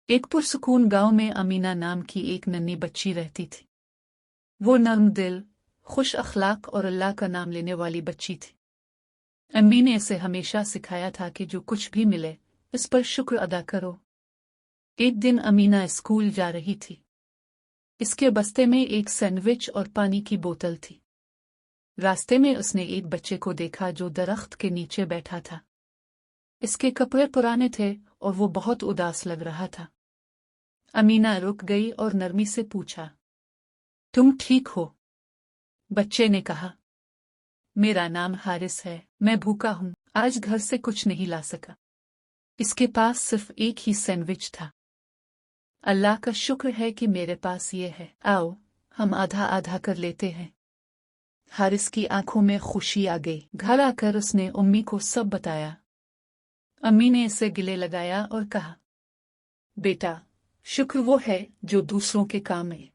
एक पुरसुकून गांव में अमीना नाम की एक नन्ही बच्ची रहती थी। वो नर्म दिल, खुश अखलाक और अल्लाह का नाम लेने वाली बच्ची थी। अम्मी ने इसे हमेशा सिखाया था कि जो कुछ भी मिले इस पर शुक्र अदा करो। एक दिन अमीना स्कूल जा रही थी। इसके बस्ते में एक सैंडविच और पानी की बोतल थी। रास्ते में उसने एक बच्चे को देखा जो दरख्त के नीचे बैठा था। इसके कपड़े पुराने थे और वो बहुत उदास लग रहा था। अमीना रुक गई और नरमी से पूछा, तुम ठीक हो? बच्चे ने कहा, मेरा नाम हारिस है, मैं भूखा हूँ, आज घर से कुछ नहीं ला सका। इसके पास सिर्फ एक ही सैंडविच था। अल्लाह का शुक्र है कि मेरे पास ये है, आओ हम आधा आधा कर लेते हैं। हारिस की आंखों में खुशी आ गई। घर आकर उसने अम्मी को सब बताया। अम्मी ने इसे गले लगाया और कहा, बेटा, शुक्र वो है जो दूसरों के काम है।